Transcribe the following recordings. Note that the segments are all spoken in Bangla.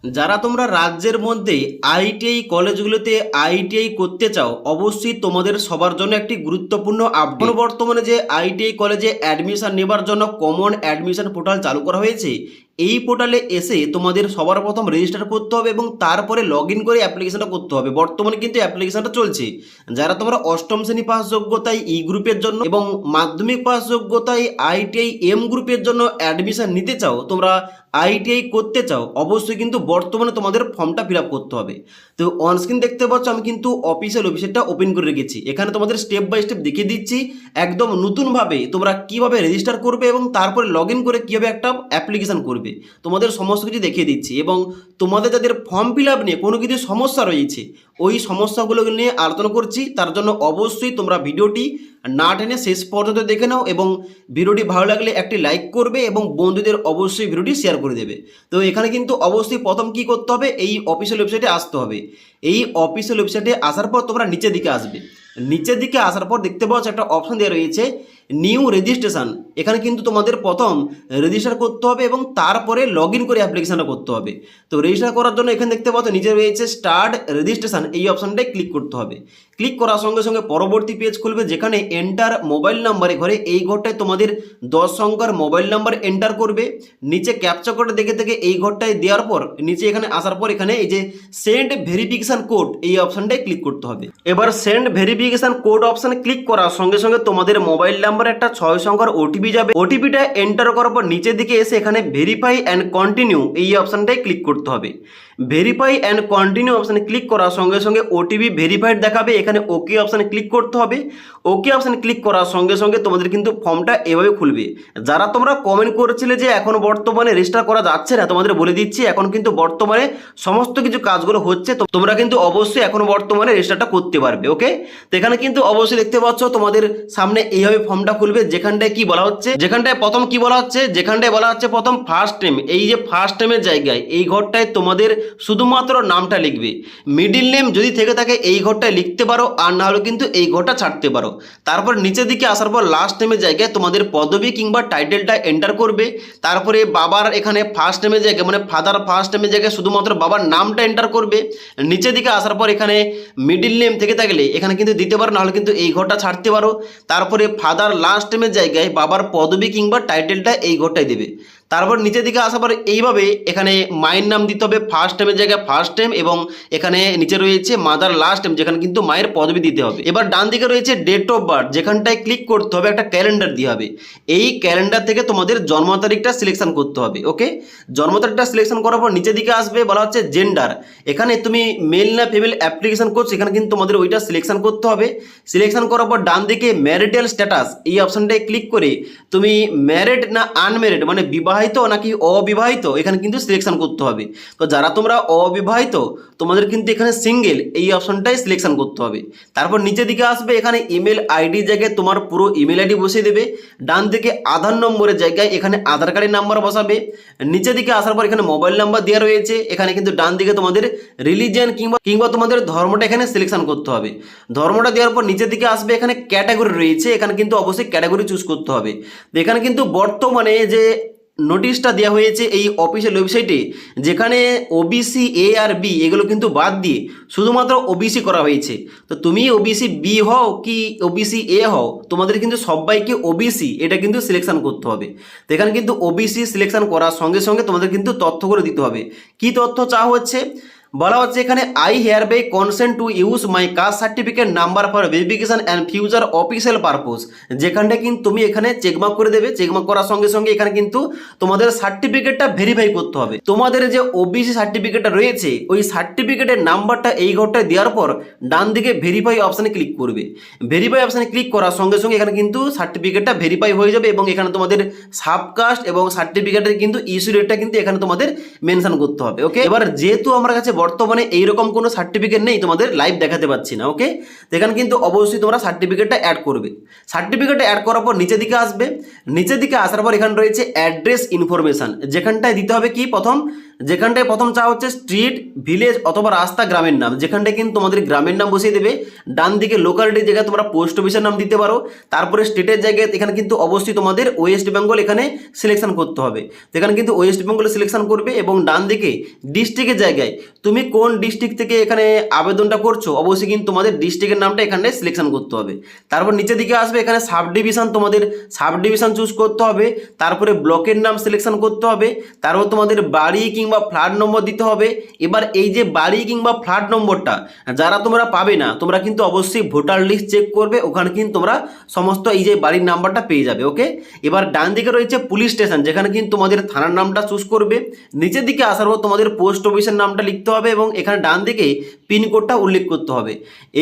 যারা তোমরা রাজ্যের মধ্যে আইটিআই কলেজগুলোতে আইটিআই করতে চাও, অবশ্যই তোমাদের সবার জন্য একটি গুরুত্বপূর্ণ আপডেট। বর্তমানে যে আইটিআই কলেজে অ্যাডমিশন নেবার জন্য কমন অ্যাডমিশন পোর্টাল চালু করা হয়েছে, এই পোর্টালে এসে তোমাদের সবার প্রথম রেজিস্টার করতে হবে এবং তারপরে লগ ইন করে অ্যাপ্লিকেশনটা করতে হবে। বর্তমানে কিন্তু অ্যাপ্লিকেশনটা চলছে। যারা তোমরা অষ্টম শ্রেণী পাস যোগ্যতায় ই গ্রুপের জন্য এবং মাধ্যমিক পাস যোগ্যতায় আইটিআই এম গ্রুপের জন্য অ্যাডমিশন নিতে চাও, তোমরা আইটিআই করতে চাও, অবশ্যই কিন্তু বর্তমানে তোমাদের ফর্মটা ফিল আপ করতে হবে। তো অনস্ক্রিন দেখতে পাচ্ছ আমি কিন্তু অফিসিয়াল ওয়েবসাইটটা ওপেন করে রেখেছি। এখানে তোমাদের স্টেপ বাই স্টেপ দেখিয়ে দিচ্ছি একদম নতুনভাবে তোমরা কিভাবে রেজিস্টার করবে এবং তারপরে লগ ইন করে কীভাবে একটা অ্যাপ্লিকেশন করবে, তোমাদের সমস্ত কিছু দেখিয়ে দিচ্ছি। এবং তোমাদের যাদের ফর্ম ফিল আপ নিয়ে কোনো কিছু সমস্যা রয়েছে, ওই সমস্যাগুলো নিয়ে আলোচনা করছি। তার জন্য অবশ্যই তোমরা ভিডিওটি না টেনে শেষ পর্যন্ত দেখে নাও এবং ভিডিওটি ভালো লাগলে একটি লাইক করবে এবং বন্ধুদের অবশ্যই ভিডিওটি শেয়ার করে দেবে। তো এখানে কিন্তু অবশ্যই প্রথম কি করতে হবে, এই অফিসিয়াল ওয়েবসাইটে আসতে হবে। এই অফিসিয়াল ওয়েবসাইটে আসার পর তোমরা নিচের দিকে আসবে। নিচের দিকে আসার পর দেখতে পাচ্ছ একটা অপশন দেওয়া রয়েছে নিউ রেজিস্ট্রেশন। এখানে কিন্তু তোমাদের প্রথম রেজিস্টার করতে হবে এবং তারপরে লগ ইন করে অ্যাপ্লিকেশনটা করতে হবে। তো রেজিস্টার করার জন্য এখানে দেখতে পাচ্ছ নিচে রয়েছে স্টার্ট রেজিস্ট্রেশন, এই অপশনটায় ক্লিক করতে হবে। ক্লিক করার সঙ্গে সঙ্গে পরবর্তী পেজ খুলবে, যেখানে এন্টার মোবাইল নাম্বারে ঘরে এই ঘরটায় তোমাদের 10 সংখ্যার মোবাইল নাম্বার এন্টার করবে। নিচে ক্যাপচা কোড দেখে থেকে এই ঘরটায় দেওয়ার পর নিচে এখানে আসার পর এখানে এই যে সেন্ড ভেরিফিকেশন কোড, এই অপশনটায় ক্লিক করতে হবে। এবার সেন্ড ভেরিফিকেশন কোড অপশনে ক্লিক করার সঙ্গে সঙ্গে তোমাদের মোবাইল নাম্বার একটা 6 সংখ্যার ওটিপি যাবে। ওটিপিটা এন্টার করার পর নিচের দিকে এসে এখানে ভেরিফাই অ্যান্ড কন্টিনিউ, এই অপশনটায় ক্লিক করতে হবে। ভেরিফাই অ্যান্ড কন্টিনিউ অপশানে ক্লিক করার সঙ্গে সঙ্গে ওটিপি ভেরিফাইড দেখাবে। এখানে ওকে অপশানে ক্লিক করতে হবে। ওকে অপশানে ক্লিক করার সঙ্গে সঙ্গে তোমাদের কিন্তু ফর্মটা এভাবে খুলবে। যারা তোমরা কমেন্ট করেছিলে যে এখন বর্তমানে রেজিস্টার করা যাচ্ছে না, তোমাদের বলে দিচ্ছি এখন কিন্তু বর্তমানে সমস্ত কিছু কাজগুলো হচ্ছে। তো তোমরা কিন্তু অবশ্যই এখন বর্তমানে রেজিস্টারটা করতে পারবে। ওকে, তো এখানে কিন্তু অবশ্যই দেখতে পাচ্ছ তোমাদের সামনে এইভাবে ফর্মটা খুলবে। যেখানটায় কি বলা হচ্ছে, যেখানটায় প্রথম কি বলা হচ্ছে, যেখানটায় বলা হচ্ছে প্রথম ফার্স্ট টাইম, এই যে ফার্স্ট টাইমের জায়গায় এই ঘরটায় তোমাদের শুধুমাত্র নামটা লিখবে। মিডিল নেম যদি থেকে থাকে এই ঘরটায় লিখতে পারো, আর না হলে কিন্তু এই ঘরটা ছাড়তে পারো। তারপর নিচের দিকে আসার পর লাস্ট নেমের জায়গায় তোমাদের পদবি কিংবা টাইটেলটা এন্টার করবে। তারপরে বাবার এখানে ফার্স্ট নেমের জায়গায় মানে ফাদার ফার্স্ট নেমের জায়গায় শুধুমাত্র বাবার নামটা এন্টার করবে। নিচের দিকে আসার পর এখানে মিডিল নেম থেকে থাকলে এখানে কিন্তু দিতে পারো, নাহলে কিন্তু এই ঘরটা ছাড়তে পারো। তারপরে ফাদার লাস্ট নেমের জায়গায় বাবার পদবি কিংবা টাইটেলটা এই ঘরটায় দেবে। তারপর নিচের দিকে আসার পর এইভাবে এখানে মায়ের নাম দিতে হবে ফার্স্ট টাইমের জায়গায় ফার্স্ট টাইম, এবং এখানে নিচে রয়েছে মাদার লাস্ট টাইম, যেখানে কিন্তু মায়ের পদবি দিতে হবে। এবার ডান দিকে রয়েছে ডেট অফ বার্থ, যেখানটায় ক্লিক করতে হবে, একটা ক্যালেন্ডার দিয়ে হবে। এই ক্যালেন্ডার থেকে তোমাদের জন্ম তারিখটা সিলেকশন করতে হবে। ওকে, জন্ম তারিখটা সিলেকশন করার পর নিচের দিকে আসবে, বলা হচ্ছে জেন্ডার। এখানে তুমি মেল না ফিমেল অ্যাপ্লিকেশন করছো, এখানে কিন্তু তোমাদের ওইটা সিলেকশন করতে হবে। সিলেকশন করার পর ডান দিকে ম্যারিটাল স্ট্যাটাস, এই অপশনটায় ক্লিক করে তুমি ম্যারিড না আনম্যারিড মানে বিবাহিত নাকি অবিবাহিত এখানে কিন্তু সিলেকশন করতে হবে। তো যারা তোমরা অবিবাহিত তোমাদের কিন্তু এখানে সিঙ্গেল, এই অপশনটাই সিলেকশন করতে হবে। তারপর নিচের দিকে আসবে, এখানে ইমেল আইডি জায়গায় তোমার পুরো ইমেল আইডি বসিয়ে দেবে। ডান দিকে আধার নম্বরের জায়গায় এখানে আধার কার্ডের নাম্বার বসাবে। নিচের দিকে আসার পর এখানে মোবাইল নাম্বার দেওয়া রয়েছে। এখানে কিন্তু ডান দিকে তোমাদের রিলিজিয়ান কিংবা তোমাদের ধর্মটা এখানে সিলেকশন করতে হবে। ধর্মটা দেওয়ার পর নিচের দিকে আসবে, এখানে ক্যাটাগরি রয়েছে, এখানে কিন্তু অবশ্যই ক্যাটাগরি চুজ করতে হবে। এখানে কিন্তু বর্তমানে যে নোটিশটা দেওয়া হয়েছে এই অফিসিয়াল ওয়েবসাইটে, যেখানে ওবিসি এ আর বি এগুলো কিন্তু বাদ দিয়ে শুধুমাত্র ওবিসি করা হয়েছে। তো তুমি ওবিসি বি হও কি ওবিসি এ হও, তোমাদের কিন্তু সবাইকে ওবিসি এটা কিন্তু সিলেকশন করতে হবে। তো এখানে কিন্তু ওবিসি সিলেকশন করার সঙ্গে সঙ্গে তোমাদের কিন্তু তথ্যগুলো দিতে হবে। কি তথ্য চাওয়া হচ্ছে, বলা হচ্ছে এখানে I hereby consent to use my caste certificate number for verification and future official purpose. যেখানটা কিন্তু তুমি এখানে চেকমার্ক করে দেবে। চেকমার্ক করার সঙ্গে সঙ্গে এখানে কিন্তু তোমাদের সার্টিফিকেটটা ভেরিফাই করতে হবে। তোমাদের যে ওবিসি সার্টিফিকেটটা রয়েছে ওই সার্টিফিকেটের নাম্বারটা এই ঘরটায় দেওয়ার পর ডান দিকে ভেরিফাই অপশানে ক্লিক করবে। ভেরিফাই অপশানে ক্লিক করার সঙ্গে সঙ্গে এখানে কিন্তু সার্টিফিকেটটা ভেরিফাই হয়ে যাবে এবং এখানে তোমাদের সাবকাস্ট এবং সার্টিফিকেটের কিন্তু ইস্যু ডেটটা কিন্তু এখানে তোমাদের মেনশন করতে হবে। ওকে, এবার যেহেতু আমার কাছে বর্তমানে এইরকম কোনো সার্টিফিকেট নেই, তোমাদের লাইভ দেখাতে পাচ্ছি না। ওকে, এখানে কিন্তু অবশ্যই তোমরা সার্টিফিকেটটা অ্যাড করবে। সার্টিফিকেটটা অ্যাড করার পর নিচের দিকে আসবে। নিচের দিকে আসার পর এখানে রয়েছে অ্যাড্রেস ইনফরমেশন, যেখানটায় দিতে হবে কি প্রথম যেখানটায় প্রথম চাওয়া হচ্ছে স্ট্রিট, ভিলেজ অথবা রাস্তা, গ্রামের নাম, যেখানটায় কিন্তু তোমাদের গ্রামের নাম বসিয়ে দেবে। ডান দিকে লোকালিটির জায়গায় তোমরা পোস্ট অফিসের নাম দিতে পারো। তারপরে স্টেটের জায়গায় এখানে কিন্তু অবশ্যই তোমাদের ওয়েস্ট বেঙ্গল এখানে সিলেকশন করতে হবে, এখানে কিন্তু ওয়েস্ট বেঙ্গলে সিলেকশন করবে। এবং ডান দিকে ডিস্ট্রিক্টের জায়গায় তুমি কোন ডিস্ট্রিক্ট থেকে এখানে আবেদনটা করছো অবশ্যই কিন্তু তোমাদের ডিস্ট্রিক্টের নামটা এখানে সিলেকশন করতে হবে। তারপর নিচের দিকে আসবে, এখানে সাব ডিভিশন, তোমাদের সাব ডিভিশন চুজ করতে হবে। তারপরে ব্লকের নাম সিলেকশন করতে হবে। তারপর তোমাদের বাড়ি কিংবা ফ্ল্যাট নম্বর দিতে হবে। এবার এই যে বাড়ি কিংবা ফ্ল্যাট নম্বরটা যারা তোমরা পাবে না, তোমরা কিন্তু অবশ্যই ভোটার লিস্ট চেক করবে, ওখানে কিন্তু তোমরা সমস্ত এই যে বাড়ির নাম্বারটা পেয়ে যাবে। ওকে, এবার ডান দিকে রয়েছে পুলিশ স্টেশন, যেখানে কিন্তু তোমাদের থানার নামটা চুজ করবে। নিচের দিকে আসার পর তোমাদের পোস্ট অফিসের নামটা লিখতে হবে এবং এখানে ডান দিকে পিনকোডটা উল্লেখ করতে হবে।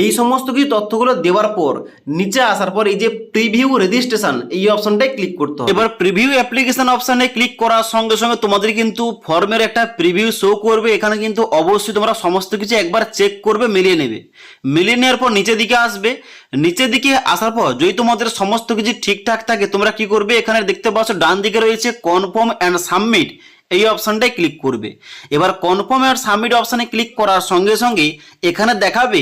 এই সমস্ত কিছু তথ্যগুলো দেওয়ার পর নিচে আসার পর এই যে প্রিভিউ রেজিস্ট্রেশন এই অপশনটায় ক্লিক করতে হবে। এবার প্রিভিউ অ্যাপ্লিকেশন অপশনে ক্লিক করার সঙ্গে সঙ্গে তোমাদের কিন্তু ফর্মের একটা প্রিভিউ শো করবে। এখানে কিন্তু অবশ্যই তোমরা সমস্ত কিছু একবার চেক করবে, মিলিয়ে নেবে। মিলিয়ে নেওয়ার পর নিচের দিকে আসবে। নিচের দিকে আসার পর যদি তোমাদের সমস্ত কিছু ঠিকঠাক থাকে তোমরা কি করবে, এখানে দেখতে পাচ্ছ ডান দিকে রয়েছে কনফার্ম অ্যান্ড সাবমিট, এই অপশনটাই ক্লিক করবে। এবার কনফার্ম অ্যান্ড সাবমিট অপশনে ক্লিক করার সঙ্গে সঙ্গে এখানে দেখাবে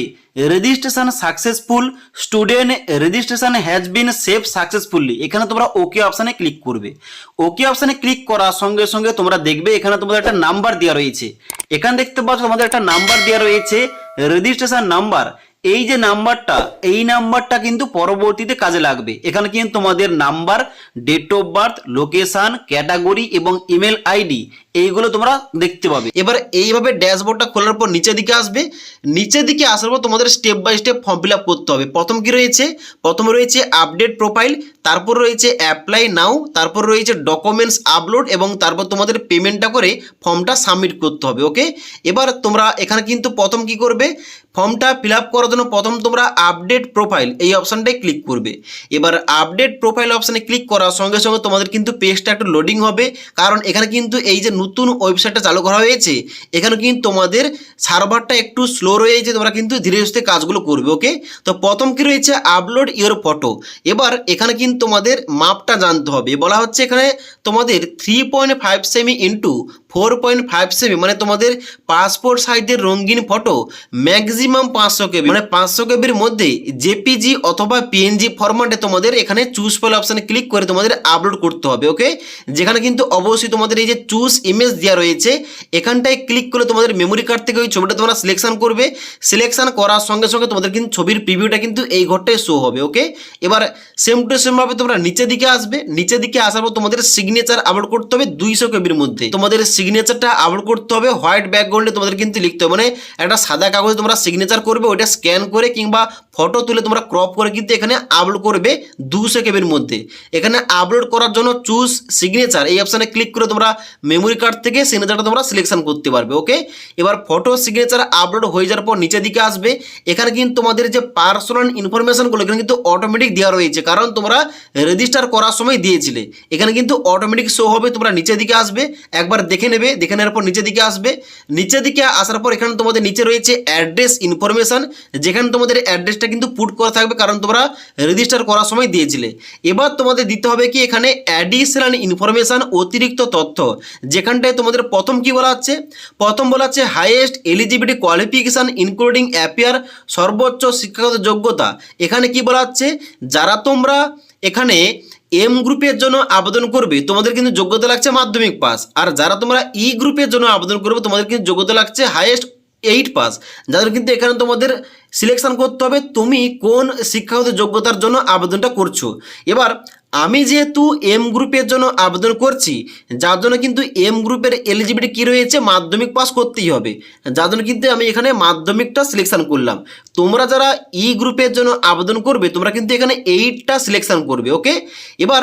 registration successful, student registration has been save successfully. এখানে তোমরা ওকে অপশনে ক্লিক করবে। ওকে অপশনে ক্লিক করার সঙ্গে সঙ্গে তোমরা দেখবে এখানে তোমাদের একটা নাম্বার দেওয়া রয়েছে। এখানে দেখতে পাচ্ছ তোমাদের একটা নাম্বার দেওয়া রয়েছে, রেজিস্ট্রেশন নাম্বার। এই যে নাম্বারটা, এই নাম্বারটা কিন্তু পরবর্তীতে কাজে লাগবে। এখানে কিন্তু তোমাদের number, date of birth, location, category এবং ইমেল আইডি এইগুলো তোমরা দেখতে পাবে। এবার এইভাবে ড্যাশবোর্ডটা খোলার পর নিচের দিকে আসবে। নিচের দিকে আসার পর তোমাদের step by step form fill up করতে হবে। প্রথম কি রয়েছে, প্রথমে রয়েছে আপডেট প্রোফাইল, তারপর রয়েছে অ্যাপ্লাই নাও, তারপর রয়েছে ডকুমেন্টস আপলোড এবং তারপর তোমাদের পেমেন্টটা করে ফর্মটা সাবমিট করতে হবে। ওকে, এবার তোমরা এখানে কিন্তু প্রথম কি করবে, ফর্মটা ফিল আপ করার জন্য প্রথম তোমরা আপডেট প্রোফাইল এই অপশানটাই ক্লিক করবে। এবার আপডেট প্রোফাইল অপশানে ক্লিক করার সঙ্গে সঙ্গে তোমাদের কিন্তু পেজটা একটু লোডিং হবে, কারণ এখানে কিন্তু এই যে নতুন ওয়েবসাইটটা চালু করা হয়েছে এখানে কিন্তু তোমাদের সার্ভারটা একটু স্লো রয়েছে, তোমরা কিন্তু ধীরে ধীরে কাজগুলো করবে। ওকে, তো প্রথম কি রয়েছে আপলোড ইওর ফটো। এবার এখানে কিন্তু তোমাদের মাপটা জানতে হবে। বলা হচ্ছে এখানে তোমাদের 3.5 সেমি ইন্টু 4.5 সেমি, মানে তোমাদের পাসপোর্ট সাইজের রঙিন ফটো ম্যাক্সিমাম 500 কেবি, মানে 500 কেবির মধ্যে জেপিজি অথবা পিএনজি ফরম্যাটে তোমাদের এখানে চুজ ফাইল অপশানে ক্লিক করে তোমাদের আপলোড করতে হবে। ওকে, যেখানে কিন্তু অবশ্যই তোমাদের এই যে চুজ ইমেজ দেওয়া রয়েছে এখানটায় ক্লিক করলে তোমাদের মেমোরি কার্ড থেকে ওই ছবিটা তোমরা সিলেকশন করবে। সিলেকশন করার সঙ্গে সঙ্গে তোমাদের কিন্তু ছবির প্রিভিউটা কিন্তু এই ঘরটায় শো হবে। ওকে, এবার সেম টু সেম ভাবে তোমরা নিচের দিকে আসবে। নিচের দিকে আসার পর তোমাদের সিগনেচার আপলোড করতে হবে 200 কেবির মধ্যে। তোমাদের সিগনেচারটা আপলোড করতে হবে হোয়াইট ব্যাকগ্রাউন্ডে, তোমাদের কিন্তু লিখতে হবে, মানে একটা সাদা কাগজে তোমরা সিগনেচার করবে, ওইটা স্ক্যান করে কিংবা ফটো তুলে তোমরা ক্রপ করে কিন্তু এখানে আপলোড করবে 200 কেবির মধ্যে। এখানে আপলোড করার জন্য চুজ সিগনেচার এই অপশানে ক্লিক করে তোমরা মেমোরি কার্ড থেকে সিগনেচারটা তোমরা সিলেকশন করতে পারবে। ওকে, এবার ফটো সিগনেচার আপলোড হয়ে যাওয়ার পর নিচের দিকে আসবে। এখানে কিন্তু তোমাদের যে পার্সোনাল ইনফরমেশনগুলো এখানে কিন্তু অটোমেটিক দেওয়া রয়েছে, কারণ তোমরা রেজিস্টার করার সময় দিয়েছিলে। এখানে কিন্তু অটোমেটিক শো হবে, তোমরা নিচের দিকে আসবে, একবার দেখে নেবে। দেখে নেওয়ার পর নিচের দিকে আসবে। নিচের দিকে আসার পর এখানে তোমাদের নিচে রয়েছে অ্যাড্রেস ইনফরমেশন, যেখানে তোমাদের অ্যাড্রেসটা কিন্তু পুট করা থাকবে, কারণ তোমরা রেজিস্টার করার সময় দিয়েছিলে। এবার তোমাদের দিতে হবে কি এখানে অ্যাডিশনাল ইনফরমেশন, অতিরিক্ত তথ্য, যেখানটায় তোমাদের প্রথম কি বলা হচ্ছে, প্রথম বলা হচ্ছে highest eligibility qualification including appear, সর্বোচ্চ শিক্ষাগত যোগ্যতা। এখানে কি বলা হচ্ছে, যারা তোমরা এখানে এম গ্রুপের জন্য আবেদন করবে তোমাদের কিন্তু যোগ্যতা লাগছে মাধ্যমিক পাস, আর যারা তোমরা ই গ্রুপের জন্য আবেদন করবে তোমাদের কিন্তু যোগ্যতা লাগছে হাইয়েস্ট 8 পাস। যাদের কিন্তু এখানে তোমাদের সিলেকশন করতে হবে তুমি কোন শিক্ষাগত যোগ্যতার জন্য আবেদনটা করছো। এবার আমি যেহেতু এম গ্রুপের জন্য আবেদন করছি, যার জন্য কিন্তু এম গ্রুপের এলিজিবিলিটি কী রয়েছে, মাধ্যমিক পাস করতেই হবে, যার জন্য কিন্তু আমি এখানে মাধ্যমিকটা সিলেকশন করলাম। তোমরা যারা ই গ্রুপের জন্য আবেদন করবে তোমরা কিন্তু এখানে 8টা সিলেকশন করবে। ওকে, এবার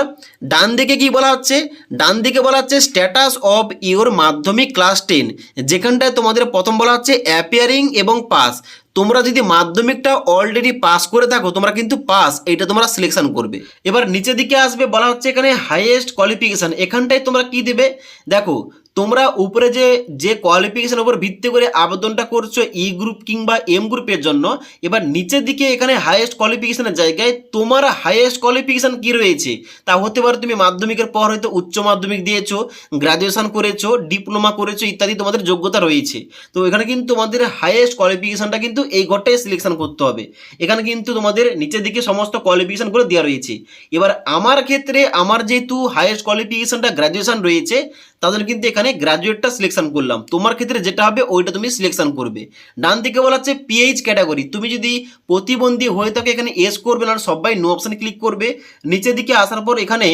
ডান দিকে কি বলা হচ্ছে, ডান দিকে বলা হচ্ছে স্ট্যাটাস অফ ইওর মাধ্যমিক ক্লাস 10, যেখানটায় তোমাদের প্রথম বলা হচ্ছে অ্যাপিয়ারিং এবং পাস। তোমরা যদি মাধ্যমিকটা অলরেডি পাস করে থাকো তোমরা কিন্তু পাস এইটা তোমরা সিলেকশন করবে। এবার নিচের দিকে আসবে, বলা হচ্ছে এখানে হাইয়েস্ট কোয়ালিফিকেশান, এখানটায় তোমরা কি দেবে, দেখো তোমরা উপরে যে কোয়ালিফিকেশন উপর ভিত্তি করে আবেদনটা করছো ই গ্রুপ কিংবা এম গ্রুপের জন্য, এবার নিচের দিকে এখানে হাইয়েস্ট কোয়ালিফিকেশনের জায়গায় তোমার হাইয়েস্ট কোয়ালিফিকেশন কি রয়েছে, তা হতে পারে তুমি মাধ্যমিকের পর হয়তো উচ্চ মাধ্যমিক দিয়েছো, গ্রাজুয়েশন করেছো, ডিপ্লোমা করেছো ইত্যাদি তোমাদের যোগ্যতা রয়েছে। তো এখানে কিন্তু তোমাদের হাইয়েস্ট কোয়ালিফিকেশনটা কিন্তু এই ঘরটায় সিলেকশন করতে হবে। এখানে কিন্তু তোমাদের নিচের দিকে সমস্ত কোয়ালিফিকেশনগুলো দেওয়া রয়েছে। এবার আমার ক্ষেত্রে আমার যেহেতু হাইয়েস্ট কোয়ালিফিকেশনটা গ্রাজুয়েশন রয়েছে, তাদের কিন্তু এখানে গ্রাজুয়েটটা সিলেকশন করলাম। তোমার ক্ষেত্রে যেটা হবে ওইটা তুমি সিলেকশন করবে। ডান দিকে বলা হচ্ছে পিএইচ ক্যাটাগরি, তুমি যদি প্রতিবন্ধী হয়ে থাকে এখানে এস করবে, না সবাই নো অপশানে ক্লিক করবে। নিচের দিকে আসার পর এখানে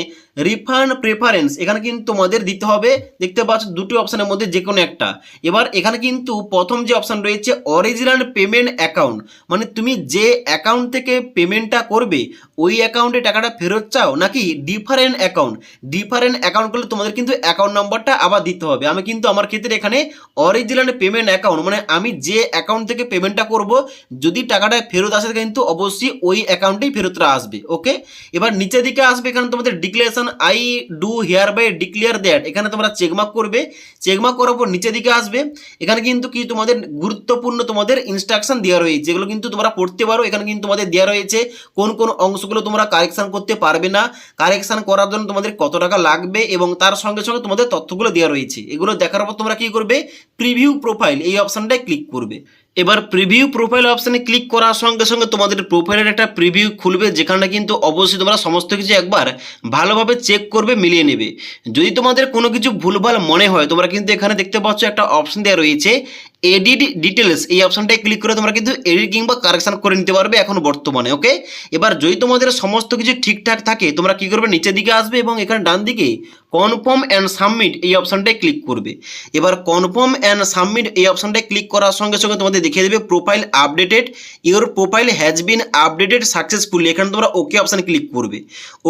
রিফান্ড প্রেফারেন্স এখানে কিন্তু তোমাদের দিতে হবে, দেখতে পাচ্ছ দুটি অপশানের মধ্যে যে কোনো একটা। এবার এখানে কিন্তু প্রথম যে অপশান রয়েছে অরিজিনাল পেমেন্ট অ্যাকাউন্ট, মানে তুমি যে অ্যাকাউন্ট থেকে পেমেন্টটা করবে ওই অ্যাকাউন্টে টাকাটা ফেরত চাও, নাকি ডিফারেন্ট অ্যাকাউন্ট। ডিফারেন্ট অ্যাকাউন্ট করলে তোমাদের কিন্তু অ্যাকাউন্ট নম্বরটা আবার দিতে হবে। আমি কিন্তু আমার ক্ষেত্রে এখানে অরিজিনাল পেমেন্ট অ্যাকাউন্ট, মানে আমি যে অ্যাকাউন্ট থেকে পেমেন্টটা করব যদি টাকাটা ফেরত আসে কিন্তু অবশ্যই ওই অ্যাকাউন্টেই ফেরতটা আসবে। ওকে, এবার নিচের দিকে আসবে এখানে তোমাদের declaration I do hereby declare that, এখানে তোমরা চেকমার্ক করবে। চেকমার্ক করার পর নিচের দিকে আসবে, এখানে কিন্তু কি তোমাদের গুরুত্বপূর্ণ তোমাদের ইনস্ট্রাকশন দেওয়া রয়েছে, যেগুলো কিন্তু তোমরা পড়তে পারো। এখানে কিন্তু তোমাদের দেওয়া রয়েছে কোন কোন অংশগুলো তোমরা কারেকশন করতে পারবে না, কারেকশন করার জন্য তোমাদের কত টাকা লাগবে, এবং তার সঙ্গে সঙ্গে তোমাদের তথ্যগুলো দেওয়া রয়েছে। এগুলো দেখার পর তোমরা কি করবে, প্রিভিউ প্রোফাইল এই অপশনটায় ক্লিক করবে। এবার প্রিভিউ প্রোফাইল অপশানে ক্লিক করার সঙ্গে সঙ্গে তোমাদের প্রোফাইলের একটা প্রিভিউ খুলবে, যেখানে কিন্তু অবশ্যই তোমরা সমস্ত কিছু একবার ভালোভাবে চেক করবে, মিলিয়ে নেবে। যদি তোমাদের কোনো কিছু ভুলভাল মনে হয় তোমরা কিন্তু এখানে দেখতে পাচ্ছ একটা অপশন দেওয়া রয়েছে এডিট ডিটেলস, এই অপশনটায় ক্লিক করে তোমরা কিন্তু এডিট কিংবা কারেকশন করে নিতে পারবে এখন বর্তমানে। ওকে, এবার যদি তোমাদের সমস্ত কিছু ঠিকঠাক থাকে তোমরা কি করবে, নিচের দিকে আসবে এবং এখানে ডান দিকে কনফার্ম অ্যান্ড সাবমিট এই অপশনটায় ক্লিক করবে। এবার কনফার্ম অ্যান্ড সাবমিট এই অপশনটায় ক্লিক করার সঙ্গে সঙ্গে তোমাদের দেখিয়ে দেবে profile updated, your profile has been updated successfully, এখানে তোমরা ওকে অপশানে ক্লিক করবে।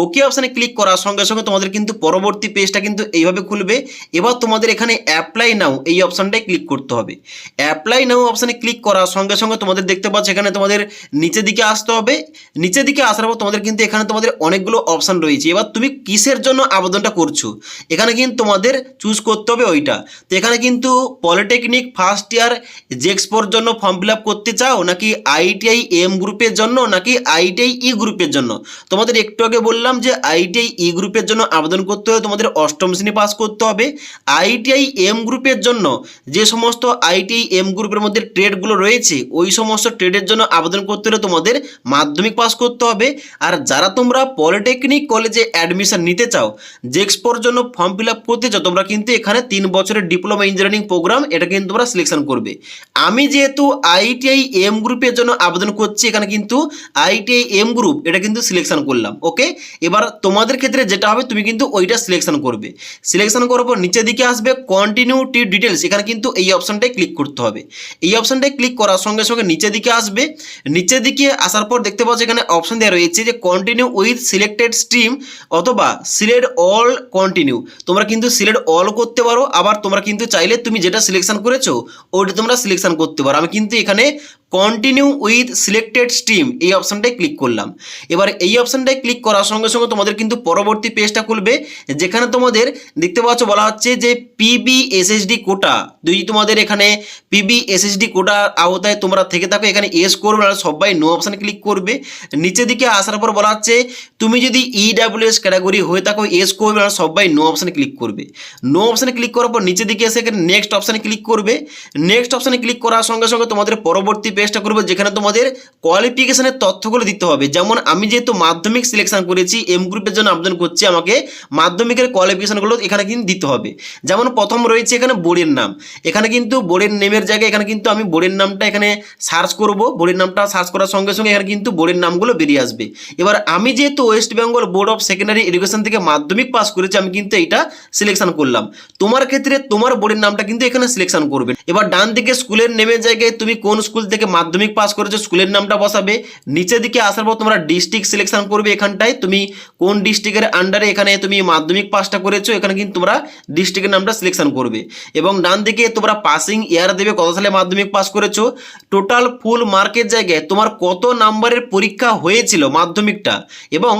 ওকে অপশানে ক্লিক করার সঙ্গে সঙ্গে তোমাদের কিন্তু পরবর্তী পেজটা কিন্তু এইভাবে খুলবে। এবার তোমাদের এখানে অ্যাপ্লাই নাও এই অপশানটায় ক্লিক করতে হবে। অ্যাপ্লাই নাও অপশানে ক্লিক করার সঙ্গে সঙ্গে তোমাদের দেখতে পাচ্ছ এখানে তোমাদের নিচের দিকে আসতে হবে। নিচের দিকে আসার পর তোমাদের কিন্তু এখানে তোমাদের অনেকগুলো অপশান রয়েছে। এবার তুমি কিসের জন্য আবেদনটা করছো এখানে কিন্তু তোমাদের চুজ করতে হবে ওইটা। তো এখানে কিন্তু পলিটেকনিক ফার্স্ট ইয়ার জেক্সপোর জন্য ফর্ম ফিল আপ করতে চাও, নাকি আইটিআই এম গ্রুপের জন্য, নাকি আইটিআই ই গ্রুপের জন্য। তোমাদের একটু আগে বললাম যে আইটিআই ই গ্রুপের জন্য আবেদন করতে হলে তোমাদের অষ্টম শ্রেণী পাস করতে হবে। আইটিআই এম গ্রুপের জন্য যে সমস্ত আইটিআই এম গ্রুপের মধ্যে ট্রেডগুলো রয়েছে ওই সমস্ত ট্রেডের জন্য আবেদন করতে হলে তোমাদের মাধ্যমিক পাস করতে হবে। আর যারা তোমরা পলিটেকনিক কলেজে অ্যাডমিশন নিতে চাও, জেক্সপোর জন্য ফর্ম ফিল আপ করতে চাও, তোমরা কিন্তু এখানে 3 বছরের ডিপ্লোমা ইঞ্জিনিয়ারিং প্রোগ্রাম এটা কিন্তু তোমরা সিলেকশন করবে। আমি যেহেতু আইটিআই এম গ্রুপের জন্য আবেদন করছি এখানে কিন্তু আইটিআই এম গ্রুপ এটা কিন্তু সিলেকশন করলাম। ওকে, এবার তোমাদের ক্ষেত্রে যেটা হবে তুমি কিন্তু ওইটা সিলেকশন করবে। সিলেকশন করার পর নিচের দিকে আসবে কন্টিনিউ টু ডিটেলস, এখানে কিন্তু এই অপশনটায় ক্লিক করতে হবে। এই অপশনটায় ক্লিক করার সঙ্গে সঙ্গে নিচের দিকে আসবে। নিচের দিকে আসার পর দেখতে পাচ্ছ এখানে অপশন দেওয়া রয়েছে যে কন্টিনিউ উইথ সিলেক্টেড স্ট্রিম অথবা সিলেক্ট অল কন্টিনিউ। তোমরা কিন্তু সিলেক্ট অল করতে পারো, আবার তোমরা কিন্তু চাইলে তুমি যেটা সিলেকশন করেছো ওইটা তোমরা সিলেকশন করতে পারো। আমি কিন্তু এখানে কন্টিনিউ উইথ সিলেক্টেড স্ট্রিম এই অপশনটায় ক্লিক করলাম। এবার এই অপশনটায় ক্লিক করার সঙ্গে সঙ্গে তোমাদের কিন্তু পরবর্তী পেজটা খুলবে, যেখানে তোমাদের দেখতে পাচ্ছ বলা হচ্ছে যে পিবিএসএসডি কোটা। যদি তোমাদের এখানে পিবিএসএসডি কোটার আওতায় তোমরা থেকে থাকো এখানে এস করবে, আর সবাই নো অপশানে ক্লিক করবে। নিচের দিকে আসার পর বলা হচ্ছে তুমি যদি ইডাব্লিউএস ক্যাটাগরি হয়ে থাকো এস করবে, আর সবাই নো অপশানে ক্লিক করবে। নো অপশানে ক্লিক করার পর নিচের দিকে এসে এখানে নেক্সট অপশানে ক্লিক করবে। নেক্সট অপশানে ক্লিক করার সঙ্গে সঙ্গে তোমাদের পরবর্তী পেজটা করবে, যেখানে তোমাদের কোয়ালিফিকেশনের তথ্যগুলো দিতে হবে। যেমন আমি যেহেতু মাধ্যমিক সিলেকশন করেছি, এম গ্রুপের জন্য আবেদন করছি, আমাকে মাধ্যমিকের কোয়ালিফিকেশনগুলো এখানে কিন্তু দিতে হবে। যেমন প্রথম রয়েছে এখানে বোর্ডের নাম, এখানে কিন্তু বোর্ডের নেমের জায়গায় এখানে কিন্তু আমি বোর্ডের নামটা এখানে সার্চ করব। বোর্ডের নামটা সার্চ করার সঙ্গে সঙ্গে এখানে কিন্তু বোর্ডের নামগুলো বেরিয়ে আসবে। এবার আমি যেহেতু West Bengal board of secondary education থেকে মাধ্যমিক পাস করেছি আমি কিন্তু এইটা সিলেকশন করলাম। তোমার ক্ষেত্রে তোমার বোর্ডের নামটা কিন্তু এখানে সিলেকশন করবে। এবার ডান দিকে স্কুলের নেমের জায়গায় তুমি কোন স্কুল থেকে মাধ্যমিক পাস করেছো স্কুলের নামটা বসাবে। নিচের দিকে আসার পর তোমরা ডিস্ট্রিক্ট সিলেকশন করবে, এখানটায় তুমি কোন ডিস্ট্রিক্টের আন্ডারে এখানে তুমি মাধ্যমিক পাসটা করেছো, এখানে কিন্তু তোমরা ডিস্ট্রিক্টের নামটা সিলেকশন করবে। এবং ডান দিকে তোমরা পাসিং ইয়ার দেবে, কত সালে মাধ্যমিক পাস করেছো, টোটাল ফুল মার্কের জায়গায় তোমার কত নাম্বারের পরীক্ষা হয়েছিল মাধ্যমিকটা, এবং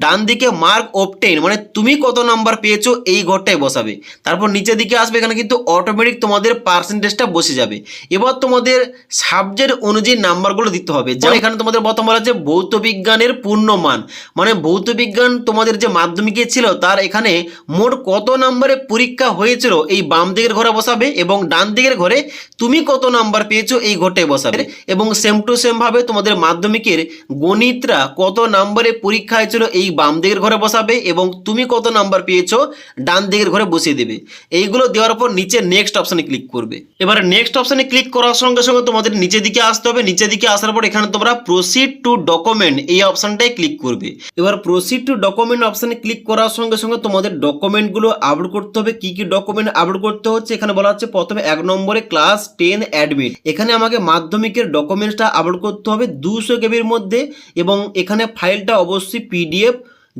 ডান দিকে মার্ক অবটেইন মানে তুমি কত নাম্বার পেয়েছো এই ঘরটায় বসাবে। তারপর নিচের দিকে আসবে, এখানে কিন্তু অটোমেটিক তোমাদের পার্সেন্টেজটা বসে যাবে। এবার তোমাদের সাবজেক্ট অনুযায়ী নাম্বারগুলো দিতে হবে। যেমন এখানে তোমাদের প্রথম বলা হচ্ছে ভৌত বিজ্ঞানের পূর্ণমান, মানে ভৌত বিজ্ঞান তোমাদের যে মাধ্যমিকে ছিল তার এখানে মোট কত নাম্বারে পরীক্ষা হয়েছিল এই বাম দিকের ঘরে বসাবে, এবং ডান দিকের ঘরে তুমি কত নাম্বার পেয়েছো এই ঘরটায় বসাবে। এবং সেম টু সেম ভাবে তোমাদের মাধ্যমিকের গণিতরা কত নাম্বারে পরীক্ষা হয়েছিল এই বাম দিকের ঘরে বসাবে, এবং তুমি কত নাম্বার পেয়েছো ডান দিকের ঘরে বসিয়ে দেবে। এইগুলো দেওয়ার পর নিচে নেক্সট অপশানে ক্লিক করবে। এবারে নেক্সট অপশানে ক্লিক করার সঙ্গে সঙ্গে তোমাদের নিচের দিকে আসতে হবে। নিচের দিকে আসার পর এখানে তোমরা প্রসিড টু ডকুমেন্ট এই অপশানটাই ক্লিক করবে। এবার প্রসিড টু ডকুমেন্ট অপশানে ক্লিক করার সঙ্গে সঙ্গে তোমাদের ডকুমেন্টগুলো আপলোড করতে হবে। কি কি ডকুমেন্ট আপলোড করতে হচ্ছে এখানে বলা হচ্ছে, প্রথমে 1 নম্বরে ক্লাস 10 অ্যাডমিট, এখানে আমাকে মাধ্যমিকের ডকুমেন্টসটা আপলোড করতে হবে 200 কেবির মধ্যে, এবং এখানে ফাইলটা অবশ্যই পিডিএফ,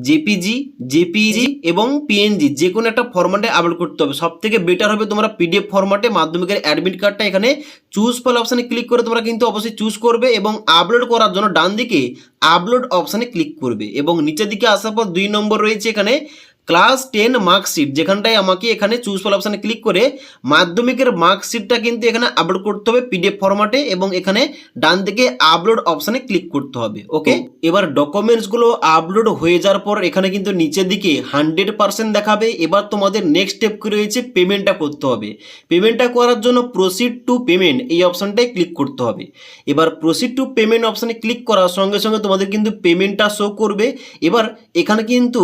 জেপিজি এবং পিএনজি যে কোনো একটা ফরম্যাটে আপলোড করতে হবে। সব থেকে বেটার হবে তোমরা পিডিএফ ফরম্যাটে মাধ্যমিকের অ্যাডমিট কার্ডটা এখানে চুজ ফাইল অপশানে ক্লিক করে তোমরা কিন্তু অবশ্যই চুজ করবে, এবং আপলোড করার জন্য ডান দিকে আপলোড অপশানে ক্লিক করবে। এবং নিচের দিকে আসার পর 2 নম্বর রয়েছে এখানে ক্লাস 10 মার্কশিট, যেখানটায় আমাকে এখানে চুজ ফাইল অপশানে ক্লিক করে মাধ্যমিকের মার্কশিটটা কিন্তু এখানে আপলোড করতে হবে পিডিএফ ফরম্যাটে, এবং এখানে ডান দিকে আপলোড অপশানে ক্লিক করতে হবে। ওকে, এবার ডকুমেন্টসগুলো আপলোড হয়ে যাওয়ার পর এখানে কিন্তু নিচের দিকে 100% দেখাবে। এবার তোমাদের নেক্সট স্টেপ কি রয়েছে, পেমেন্টটা করতে হবে। পেমেন্টটা করার জন্য প্রসিড টু পেমেন্ট এই অপশানটায় ক্লিক করতে হবে। এবার প্রসিড টু পেমেন্ট অপশানে ক্লিক করার সঙ্গে সঙ্গে তোমাদের কিন্তু পেমেন্টটা শো করবে। এবার এখানে কিন্তু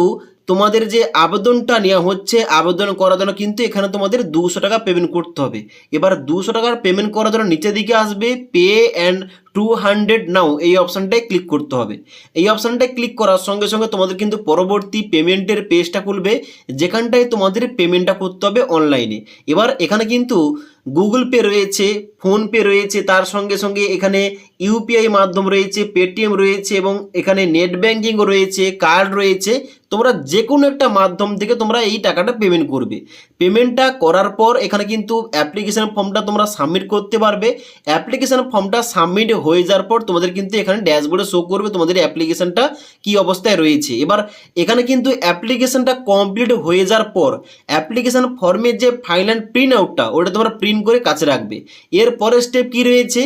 তোমাদের যে আবেদনটা নেওয়া হচ্ছে, আবেদন করার জন্য কিন্তু এখানে তোমাদের 200 টাকা পেমেন্ট করতে হবে। এবার 200 টাকার পেমেন্ট করার জন্য নিচের দিকে আসবে পে অ্যান্ড 200 নাও এই অপশানটায় ক্লিক করতে হবে। এই অপশানটায় ক্লিক করার সঙ্গে সঙ্গে তোমাদের কিন্তু পরবর্তী পেমেন্টের পেজটা খুলবে, যেখানটায় তোমাদের পেমেন্টটা করতে হবে অনলাইনে। এবার এখানে কিন্তু গুগল পে রয়েছে, ফোনপে রয়েছে, তার সঙ্গে সঙ্গে এখানে ইউপিআই মাধ্যম রয়েছে, পেটিএম রয়েছে, এবং এখানে নেট ব্যাঙ্কিংও রয়েছে, কার্ড রয়েছে। তোমরা যে কোনো একটা মাধ্যম থেকে তোমরা এই টাকাটা পেমেন্ট করবে। পেমেন্টটা করার পর এখানে কিন্তু অ্যাপ্লিকেশন ফর্মটা তোমরা সাবমিট করতে পারবে। অ্যাপ্লিকেশন ফর্মটা সাবমিট হয়ে যাওয়ার পর তোমাদের কিন্তু এখানে ড্যাশবোর্ডে শো করবে তোমাদের অ্যাপ্লিকেশনটা কি অবস্থায় রয়েছে। এবার এখানে কিন্তু অ্যাপ্লিকেশনটা কমপ্লিট হয়ে যাওয়ার পর অ্যাপ্লিকেশন ফর্মের যে ফাইনাল প্রিন্ট আউটটা ওটা তোমরা প্রিন্ট করে কাছে রাখবে। এরপরে স্টেপ কি রয়েছে,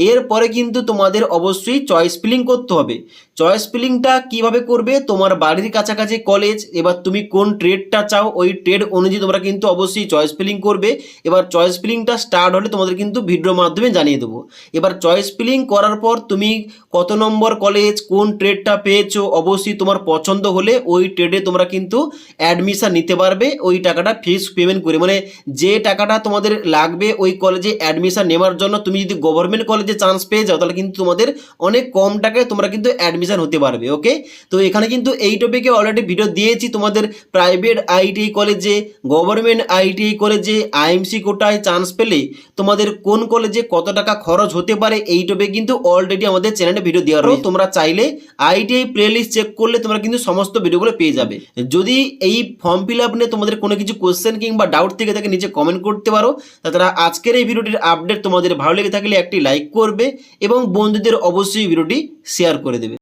এরপরে কিন্তু তোমাদের অবশ্যই চয়েস ফিলিং করতে হবে। চয়েস ফিলিংটা কিভাবে করবে, তোমার বাড়ির কাছাকাছি কলেজ, এবার তুমি কোন ট্রেডটা চাও ওই ট্রেড অনুযায়ী তোমরা কিন্তু অবশ্যই চয়েস ফিলিং করবে। এবার চয়েস ফিলিংটা স্টার্ট হলে তোমাদের কিন্তু ভিডিওর মাধ্যমে জানিয়ে দেবো। এবার চয়েস ফিলিং করার পর তুমি কত নম্বর কলেজ, কোন ট্রেডটা পেয়েছো, অবশ্যই তোমার পছন্দ হলে ওই ট্রেডে তোমরা কিন্তু অ্যাডমিশন নিতে পারবে ওই টাকাটা ফিস পেমেন্ট করে। মানে যে টাকাটা তোমাদের লাগবে ওই কলেজে অ্যাডমিশন নেওয়ার জন্য, তুমি যদি গভর্নমেন্ট কলেজে চান্স পেয়ে যাও তাহলে কিন্তু তোমাদের অনেক কম টাকায় তোমরা কিন্তু অ্যাডমিশন হতে পারবে। ওকে, তো এখানে কিন্তু এই টপিকে অলরেডি ভিডিও দিয়েছি। তোমাদের প্রাইভেট আইটিআই কলেজে, গভর্নমেন্ট আইটিআই কলেজে, আইএমসি কোটায় চান্স পেলে তোমাদের কোন কলেজে কত টাকা খরচ হতে পারে এই টপিকে কিন্তু অলরেডি আমাদের চ্যানেলে ভিডিও দেওয়া রয়েছে। তোমরা চাইলে আইটিআই প্লেলিস্ট চেক করলে তোমরা কিন্তু সমস্ত ভিডিওগুলো পেয়ে যাবে। যদি এই ফর্ম ফিল আপ নিয়ে তোমাদের কোনো কিছু কোশ্চেন কিংবা ডাউট থেকে থাকে নিচে কমেন্ট করতে পারো। তাছাড়া আজকের এই ভিডিওটির আপডেট তোমাদের ভালো লেগে থাকলে একটি লাইক করবে, এবং বন্ধুদের অবশ্যই ভিডিওটি শেয়ার করে দেবে।